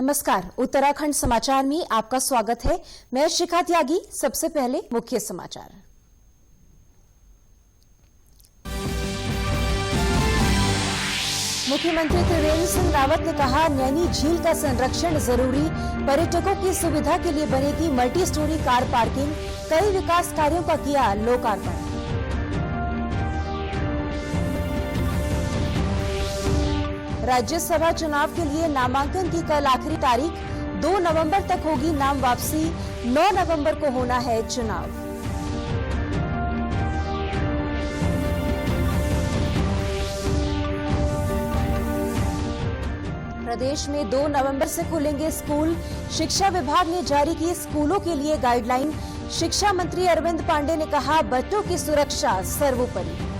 नमस्कार, उत्तराखंड समाचार में आपका स्वागत है। मैं शिखा त्यागी। सबसे पहले मुख्य समाचार। मुख्यमंत्री त्रिवेंद्र सिंह रावत ने कहा, नैनी झील का संरक्षण जरूरी, पर्यटकों की सुविधा के लिए बनेगी मल्टी स्टोरी कार पार्किंग। कई विकास कार्यों का किया लोकार्पण। राज्यसभा चुनाव के लिए नामांकन की कल आखिरी तारीख। 2 नवंबर तक होगी नाम वापसी। 9 नवंबर को होना है चुनाव। प्रदेश में 2 नवंबर से खुलेंगे स्कूल। शिक्षा विभाग ने जारी की स्कूलों के लिए गाइडलाइन। शिक्षा मंत्री अरविंद पांडे ने कहा, बच्चों की सुरक्षा सर्वोपरि।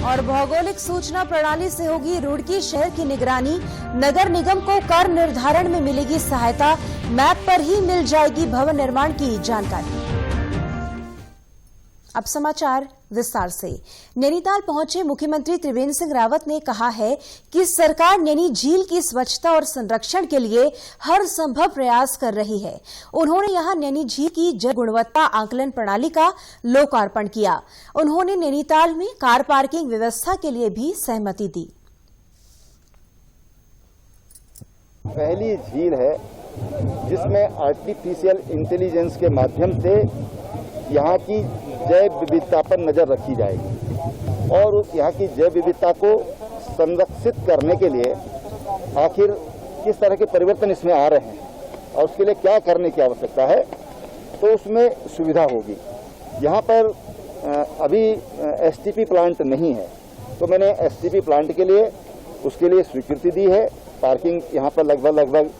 और भौगोलिक सूचना प्रणाली से होगी रुड़की शहर की निगरानी। नगर निगम को कर निर्धारण में मिलेगी सहायता। मैप पर ही मिल जाएगी भवन निर्माण की जानकारी। अब समाचार विस्तार से। नैनीताल पहुंचे मुख्यमंत्री त्रिवेंद्र सिंह रावत ने कहा है कि सरकार नैनी झील की स्वच्छता और संरक्षण के लिए हर संभव प्रयास कर रही है। उन्होंने यहां नैनी झील की जल गुणवत्ता आकलन प्रणाली का लोकार्पण किया। उन्होंने नैनीताल में कार पार्किंग व्यवस्था के लिए भी सहमति दी। पहली झील है जिसमें आर्टिफिशियल इंटेलिजेंस के माध्यम से यहाँ की जैव विविधता पर नजर रखी जाएगी और यहाँ की जैव विविधता को संरक्षित करने के लिए आखिर किस तरह के परिवर्तन इसमें आ रहे हैं और उसके लिए क्या करने की आवश्यकता है, तो उसमें सुविधा होगी। यहाँ पर अभी एसटीपी प्लांट नहीं है, तो मैंने एसटीपी प्लांट के लिए उसके लिए स्वीकृति दी है। पार्किंग यहाँ पर लगभग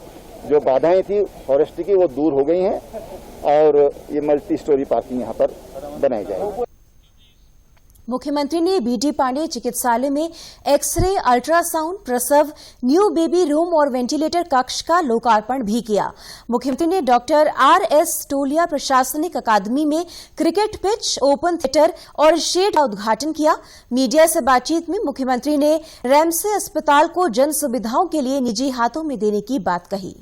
जो बाधाएं थी फॉरेस्ट की वो दूर हो गई हैं और ये मल्टी स्टोरी पार्किंग यहाँ पर बनाई जाएगी। मुख्यमंत्री ने बीडी पांडे चिकित्सालय में एक्सरे, अल्ट्रासाउंड, प्रसव, न्यू बेबी रूम और वेंटिलेटर कक्ष का लोकार्पण भी किया। मुख्यमंत्री ने डॉक्टर आर.एस. टोलिया प्रशासनिक अकादमी में क्रिकेट पिच, ओपन थिएटर और शेड का उद्घाटन किया। मीडिया से बातचीत में मुख्यमंत्री ने रैमसे अस्पताल को जन सुविधाओं के लिए निजी हाथों में देने की बात कही।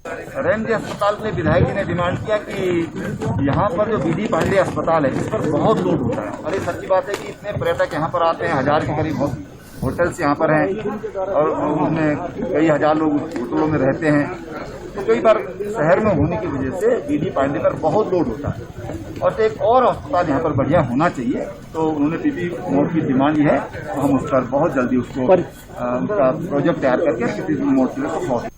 रैमजे अस्पताल में विधायक जी ने डिमांड किया कि यहाँ पर जो बीडी पांडे अस्पताल है इस पर बहुत लोड होता है और ये सच्ची बात है कि इतने पर्यटक यहाँ पर आते हैं, 1000 के करीब होटल्स यहाँ पर हैं और उनमें कई हजार लोग होटलों में रहते हैं। तो कई बार शहर में होने की वजह से बीडी पांडे पर बहुत लोड होता है और एक और अस्पताल यहाँ पर बढ़िया होना चाहिए। तो उन्होंने पीपी मोड की डिमांड की है, तो हम उस पर बहुत जल्दी उसको उनका प्रोजेक्ट तैयार करके पीपी मोड के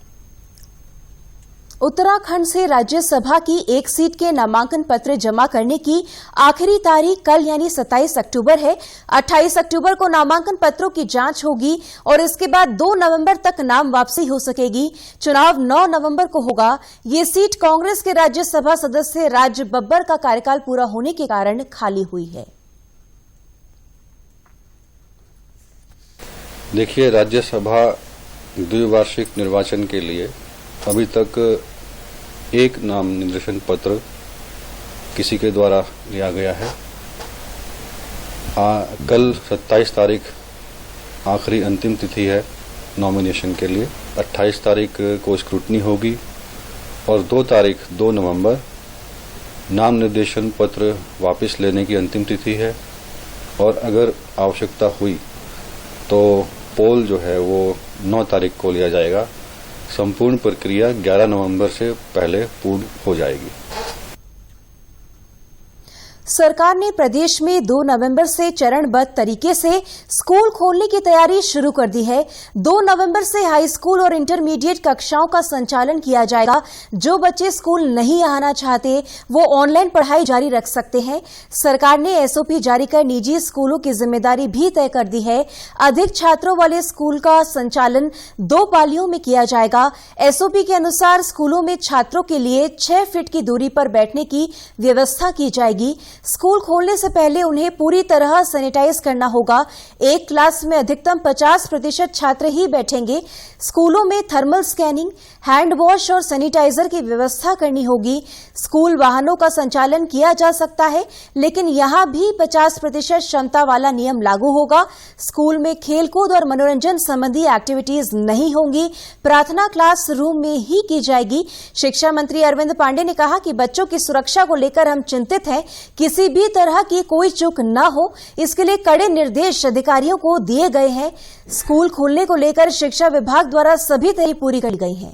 उत्तराखंड से राज्यसभा की एक सीट के नामांकन पत्र जमा करने की आखिरी तारीख कल यानी 27 अक्टूबर है। 28 अक्टूबर को नामांकन पत्रों की जांच होगी और इसके बाद 2 नवंबर तक नाम वापसी हो सकेगी। चुनाव 9 नवंबर को होगा। ये सीट कांग्रेस के राज्यसभा सदस्य राज बब्बर का कार्यकाल पूरा होने के कारण खाली हुई है। देखिए, राज्यसभा द्विवार्षिक निर्वाचन के लिए अभी तक एक नाम निर्देशन पत्र किसी के द्वारा लिया गया है। कल 27 तारीख आखिरी अंतिम तिथि है नॉमिनेशन के लिए। 28 तारीख को स्क्रूटनी होगी और 2 तारीख 2 नवंबर नाम निर्देशन पत्र वापस लेने की अंतिम तिथि है और अगर आवश्यकता हुई तो पोल जो है वो 9 तारीख को लिया जाएगा। संपूर्ण प्रक्रिया 11 नवंबर से पहले पूर्ण हो जाएगी। सरकार ने प्रदेश में 2 नवंबर से चरणबद्ध तरीके से स्कूल खोलने की तैयारी शुरू कर दी है। 2 नवंबर से हाई स्कूल और इंटरमीडिएट कक्षाओं का संचालन किया जाएगा। जो बच्चे स्कूल नहीं आना चाहते वो ऑनलाइन पढ़ाई जारी रख सकते हैं। सरकार ने एसओपी जारी कर निजी स्कूलों की जिम्मेदारी भी तय कर दी है। अधिक छात्रों वाले स्कूल का संचालन 2 पालियों में किया जाएगा। एसओपी के अनुसार स्कूलों में छात्रों के लिए 6 फीट की दूरी पर बैठने की व्यवस्था की जाएगी। स्कूल खोलने से पहले उन्हें पूरी तरह सैनिटाइज करना होगा। एक क्लास में अधिकतम 50% छात्र ही बैठेंगे। स्कूलों में थर्मल स्कैनिंग, हैंड वॉश और सैनिटाइजर की व्यवस्था करनी होगी। स्कूल वाहनों का संचालन किया जा सकता है, लेकिन यहां भी 50% क्षमता वाला नियम लागू होगा। स्कूल में खेलकूद और मनोरंजन संबंधी एक्टिविटीज नहीं होंगी। प्रार्थना क्लास रूम में ही की जाएगी। शिक्षा मंत्री अरविंद पांडे ने कहा कि बच्चों की सुरक्षा को लेकर हम चिंतित हैं। किसी भी तरह की कोई चूक न हो, इसके लिए कड़े निर्देश अधिकारियों को दिए गए हैं। स्कूल खोलने को लेकर शिक्षा विभाग द्वारा सभी तैयारी पूरी कर ली गई है।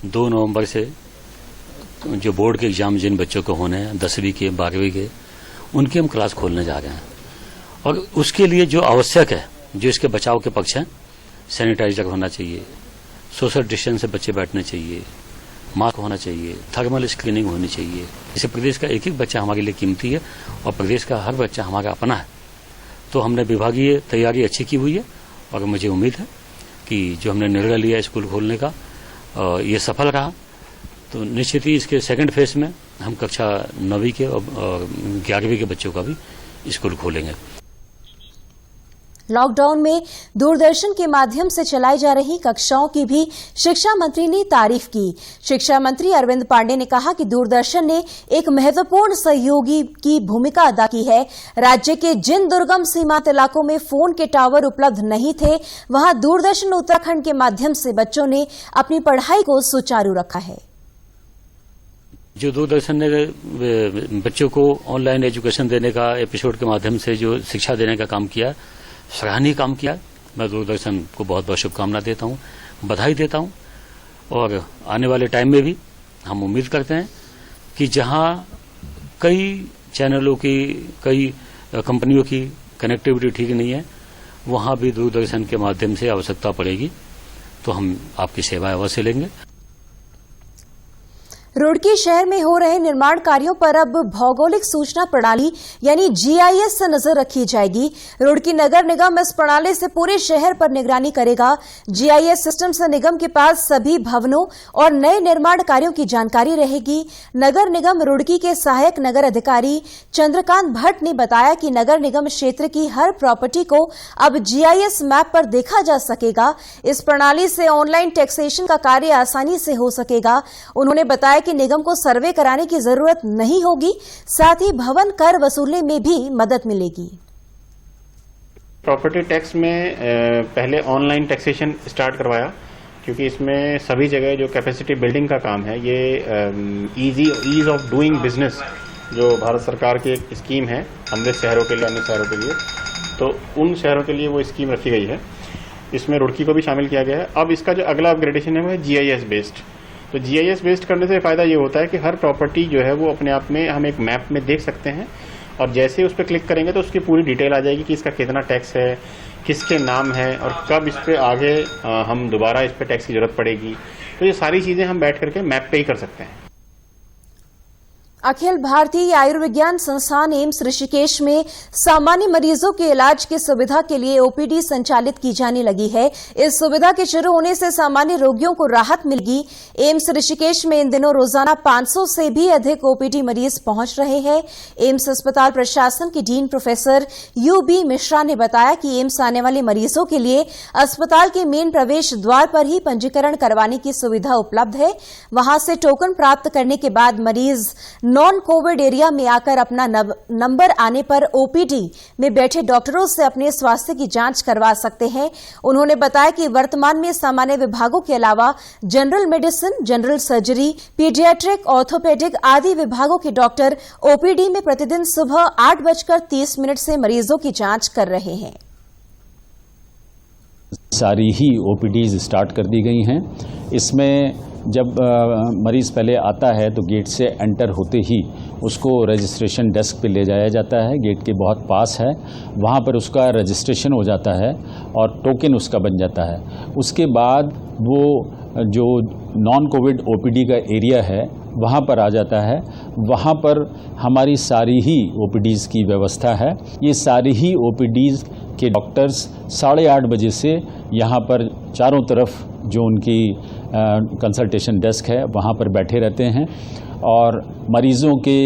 2 नवंबर से जो बोर्ड के एग्जाम जिन बच्चों को होने हैं 10वीं के 12वीं के, उनकी हम क्लास खोलने जा रहे हैं। और उसके लिए जो आवश्यक है, जो इसके बचाव के पक्ष हैं, सैनिटाइजर होना चाहिए, सोशल डिस्टेंस से बच्चे बैठने चाहिए, मास्क होना चाहिए, थर्मल स्क्रीनिंग होनी चाहिए। इसे प्रदेश का एक एक बच्चा हमारे लिए कीमती है और प्रदेश का हर बच्चा हमारा अपना है। तो हमने विभागीय तैयारी अच्छी की हुई है और मुझे उम्मीद है कि जो हमने निर्णय लिया स्कूल खोलने का ये सफल रहा। तो निश्चित ही इसके सेकंड फेज में हम कक्षा 9वीं के और 11वीं के बच्चों का भी स्कूल खोलेंगे। लॉकडाउन में दूरदर्शन के माध्यम से चलाई जा रही कक्षाओं की भी शिक्षा मंत्री ने तारीफ की। शिक्षा मंत्री अरविंद पांडे ने कहा कि दूरदर्शन ने एक महत्वपूर्ण सहयोगी की भूमिका अदा की है। राज्य के जिन दुर्गम सीमांत इलाकों में फोन के टावर उपलब्ध नहीं थे, वहां दूरदर्शन उत्तराखंड के माध्यम से बच्चों ने अपनी पढ़ाई को सुचारू रखा है। जो दूरदर्शन ने बच्चों को ऑनलाइन एजुकेशन देने का, एपिसोड के माध्यम से जो शिक्षा देने का काम किया, सराहनीय काम किया। मैं दूरदर्शन को बहुत बहुत शुभकामना देता हूं, बधाई देता हूं। और आने वाले टाइम में भी हम उम्मीद करते हैं कि जहां कई चैनलों की, कई कंपनियों की कनेक्टिविटी ठीक नहीं है, वहां भी दूरदर्शन के माध्यम से आवश्यकता पड़ेगी तो हम आपकी सेवाएं अवश्य लेंगे। रुड़की शहर में हो रहे निर्माण कार्यों पर अब भौगोलिक सूचना प्रणाली यानी GIS से नजर रखी जाएगी। रुड़की नगर निगम इस प्रणाली से पूरे शहर पर निगरानी करेगा। GIS सिस्टम से निगम के पास सभी भवनों और नए निर्माण कार्यों की जानकारी रहेगी। नगर निगम रुड़की के सहायक नगर अधिकारी चंद्रकांत भट्ट ने बताया कि नगर निगम क्षेत्र की हर प्रॉपर्टी को अब GIS मैप पर देखा जा सकेगा। इस प्रणाली से ऑनलाइन टैक्सेशन का कार्य आसानी से हो सकेगा। उन्होंने बताया कि निगम को सर्वे कराने की जरूरत नहीं होगी, साथ ही भवन कर वसूलने में भी मदद मिलेगी। प्रॉपर्टी टैक्स में पहले ऑनलाइन टैक्सेशन स्टार्ट करवाया, क्योंकि इसमें सभी जगह जो कैपेसिटी बिल्डिंग का काम है, ये ईज ऑफ डूइंग बिजनेस जो भारत सरकार की एक स्कीम है हमारे शहरों के लिए, अन्य शहरों के लिए, तो उन शहरों के लिए वो स्कीम रखी गई है। इसमें रुड़की को भी शामिल किया गया है। अब इसका जो अगला अपग्रेडेशन है वो है GIS बेस्ड। तो GIS बेस्ड करने से फायदा ये होता है कि हर प्रॉपर्टी जो है वो अपने आप में हम एक मैप में देख सकते हैं, और जैसे उस पर क्लिक करेंगे तो उसकी पूरी डिटेल आ जाएगी कि इसका कितना टैक्स है, किसके नाम है और कब इस पे आगे हम दोबारा इस पे टैक्स की जरूरत पड़ेगी। तो ये सारी चीजें हम बैठ करके मैप पे ही कर सकते हैं। अखिल भारतीय आयुर्विज्ञान संस्थान एम्स ऋषिकेश में सामान्य मरीजों के इलाज की सुविधा के लिए OPD संचालित की जाने लगी है। इस सुविधा के शुरू होने से सामान्य रोगियों को राहत मिलेगी। एम्स ऋषिकेश में इन दिनों रोजाना 500 से भी अधिक OPD मरीज पहुंच रहे हैं। एम्स अस्पताल प्रशासन के डीन प्रोफेसर UB मिश्रा ने बताया कि एम्स आने वाले मरीजों के लिए अस्पताल के मेन प्रवेश द्वार पर ही पंजीकरण करवाने की सुविधा उपलब्ध है। वहां से टोकन प्राप्त करने के बाद मरीज नॉन कोविड एरिया में आकर अपना नंबर आने पर OPD में बैठे डॉक्टरों से अपने स्वास्थ्य की जांच करवा सकते हैं। उन्होंने बताया कि वर्तमान में सामान्य विभागों के अलावा general medicine, general surgery, paediatric, orthopaedic आदि विभागों के डॉक्टर OPD में प्रतिदिन सुबह 8:30 से मरीजों की जांच कर रहे हैं। सारी ही OPDs स्टार्ट कर दी गई हैं। इसमें जब मरीज़ पहले आता है तो गेट से एंटर होते ही उसको रजिस्ट्रेशन डेस्क पे ले जाया जाता है। गेट के बहुत पास है, वहाँ पर उसका रजिस्ट्रेशन हो जाता है और टोकन उसका बन जाता है। उसके बाद वो जो नॉन कोविड OPD का एरिया है वहाँ पर आ जाता है। वहाँ पर हमारी सारी ही OPDs की व्यवस्था है। ये सारी ही OPDs के डॉक्टर्स 8:30 बजे से यहाँ पर चारों तरफ जो उनकी कंसल्टेशन डेस्क है वहाँ पर बैठे रहते हैं और मरीजों के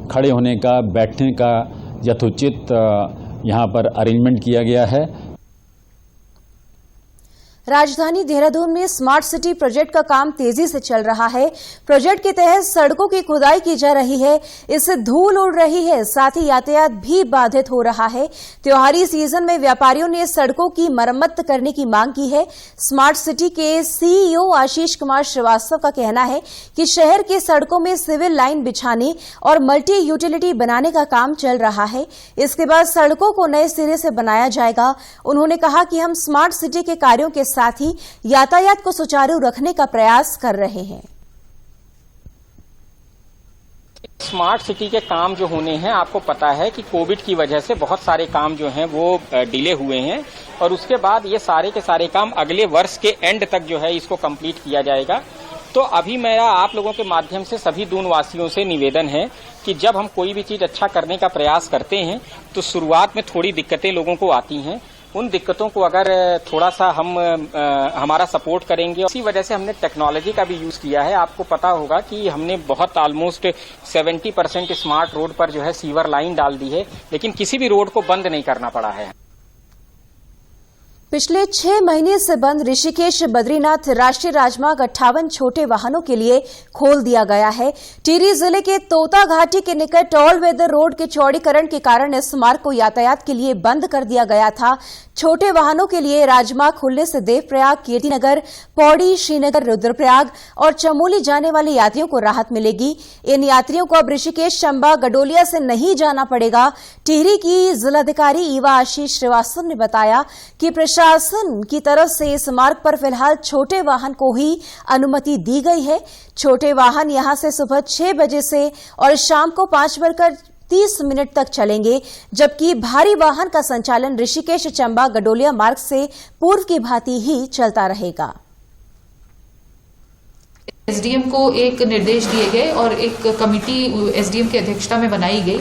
खड़े होने का, बैठने का यथोचित यहाँ पर अरेंजमेंट किया गया है। राजधानी देहरादून में स्मार्ट सिटी प्रोजेक्ट का काम तेजी से चल रहा है। प्रोजेक्ट के तहत सड़कों की खुदाई की जा रही है, इससे धूल उड़ रही है, साथ ही यातायात भी बाधित हो रहा है। त्योहारी सीजन में व्यापारियों ने सड़कों की मरम्मत करने की मांग की है। स्मार्ट सिटी के सीईओ आशीष कुमार श्रीवास्तव का कहना है कि शहर के सड़कों में सिविल लाइन बिछाने और मल्टी यूटिलिटी बनाने का काम चल रहा है। इसके बाद सड़कों को नए सिरे से बनाया जाएगा। उन्होंने कहा कि हम स्मार्ट सिटी के कार्यों के साथ ही यातायात को सुचारू रखने का प्रयास कर रहे हैं। स्मार्ट सिटी के काम जो होने हैं, आपको पता है कि कोविड की वजह से बहुत सारे काम जो हैं वो डिले हुए हैं और उसके बाद ये सारे के सारे काम अगले वर्ष के एंड तक जो है इसको कंप्लीट किया जाएगा। तो अभी मेरा आप लोगों के माध्यम से सभी दून वासियों से निवेदन है कि जब हम कोई भी चीज अच्छा करने का प्रयास करते हैं तो शुरुआत में थोड़ी दिक्कतें लोगों को आती हैं। उन दिक्कतों को अगर थोड़ा सा हमारा सपोर्ट करेंगे, इसी वजह से हमने टेक्नोलॉजी का भी यूज किया है। आपको पता होगा कि हमने बहुत ऑलमोस्ट 70% स्मार्ट रोड पर जो है सीवर लाइन डाल दी है, लेकिन किसी भी रोड को बंद नहीं करना पड़ा है। पिछले 6 महीने से बंद ऋषिकेश बद्रीनाथ राष्ट्रीय राजमार्ग 58 छोटे वाहनों के लिए खोल दिया गया है। टिहरी जिले के तोता घाटी के निकट ऑल वेदर रोड के चौड़ीकरण के कारण इस मार्ग को यातायात के लिए बंद कर दिया गया था। छोटे वाहनों के लिए राजमार्ग खुलने से देवप्रयाग, कीर्तिनगर, पौड़ी, श्रीनगर, रुद्रप्रयाग और चमोली जाने वाले यात्रियों को राहत मिलेगी। इन यात्रियों को अब ऋषिकेश, चंबा, गडोलिया से नहीं जाना पड़ेगा। टिहरी की जिलाधिकारी ईवा आशीष श्रीवास्तव ने बताया कि प्रशासन की तरफ से इस मार्ग पर फिलहाल छोटे वाहन को ही अनुमति दी गई है। छोटे वाहन यहां से सुबह 6 बजे से और शाम को 5:30 तक चलेंगे, जबकि भारी वाहन का संचालन ऋषिकेश, चंबा, गडोलिया मार्ग से पूर्व की भांति ही चलता रहेगा। एसडीएम को एक निर्देश दिए गए और एक कमेटी एसडीएम की अध्यक्षता में बनाई गई,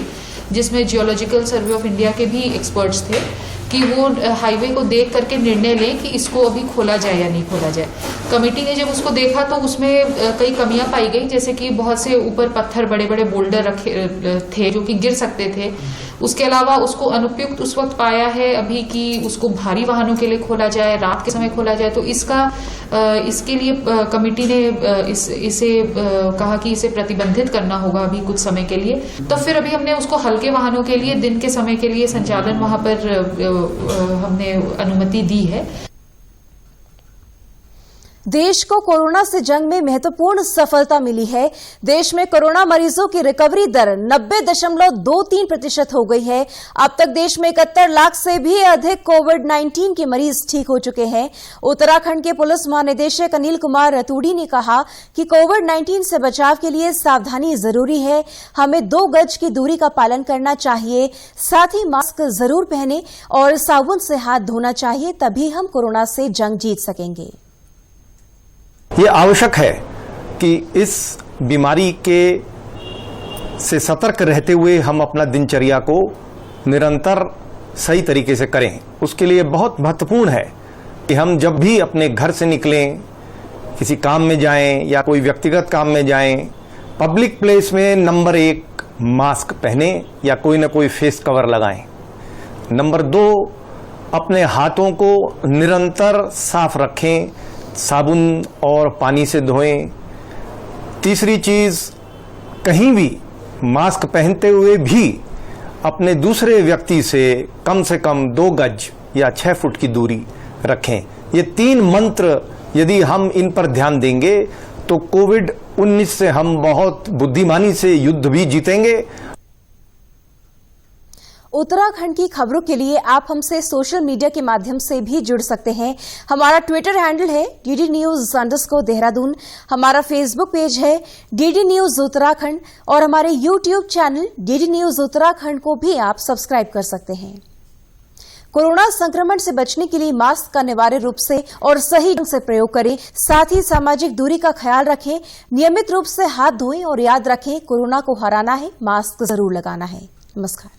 जिसमें जियोलॉजिकल सर्वे ऑफ इंडिया के भी एक्सपर्ट्स थे कि वो हाईवे को देख करके निर्णय लें कि इसको अभी खोला जाए या नहीं खोला जाए। कमेटी ने जब उसको देखा तो उसमें कई कमियां पाई गई, जैसे कि बहुत से ऊपर पत्थर, बड़े बड़े बोल्डर रखे थे जो कि गिर सकते थे। उसके अलावा उसको अनुपयुक्त उस वक्त पाया है अभी कि उसको भारी वाहनों के लिए खोला जाए, रात के समय खोला जाए। तो इसके लिए कमेटी ने इसे कहा कि इसे प्रतिबंधित करना होगा अभी कुछ समय के लिए। तो फिर अभी हमने उसको हल्के वाहनों के लिए दिन के समय के लिए संचालन वहां पर हमने अनुमति दी है। देश को कोरोना से जंग में महत्वपूर्ण सफलता मिली है। देश में कोरोना मरीजों की रिकवरी दर 90.23% हो गई है। अब तक देश में 71 लाख से भी अधिक कोविड-19 के मरीज ठीक हो चुके हैं। उत्तराखंड के पुलिस महानिदेशक अनिल कुमार रतूड़ी ने कहा कि कोविड-19 से बचाव के लिए सावधानी जरूरी है। हमें 2 गज की दूरी का पालन करना चाहिए, साथ ही मास्क जरूर पहने और साबुन से हाथ धोना चाहिए, तभी हम कोरोना से जंग जीत सकेंगे। ये आवश्यक है कि इस बीमारी के से सतर्क रहते हुए हम अपना दिनचर्या को निरंतर सही तरीके से करें। उसके लिए बहुत महत्वपूर्ण है कि हम जब भी अपने घर से निकलें, किसी काम में जाएं या कोई व्यक्तिगत काम में जाएं, पब्लिक प्लेस में नंबर 1 मास्क पहने या कोई ना कोई फेस कवर लगाएं। नंबर 2, अपने हाथों को निरंतर साफ रखें, साबुन और पानी से धोएं। तीसरी चीज, कहीं भी मास्क पहनते हुए भी अपने दूसरे व्यक्ति से कम 2 गज या 6 फुट की दूरी रखें। ये 3 मंत्र यदि हम इन पर ध्यान देंगे तो कोविड-19 से हम बहुत बुद्धिमानी से युद्ध भी जीतेंगे। उत्तराखंड की खबरों के लिए आप हमसे सोशल मीडिया के माध्यम से भी जुड़ सकते हैं। हमारा ट्विटर हैंडल है DD News_ देहरादून, हमारा फेसबुक पेज है DD News उत्तराखंड और हमारे YouTube channel DD News Uttarakhand को भी आप सब्सक्राइब कर सकते हैं। कोरोना संक्रमण से बचने के लिए मास्क का अनिवार्य रूप से और सही ढंग से प्रयोग करें, साथ ही सामाजिक दूरी का ख्याल रखें, नियमित रूप से हाथ धोएं और याद रखें, कोरोना को हराना है, मास्क जरूर लगाना है। नमस्कार।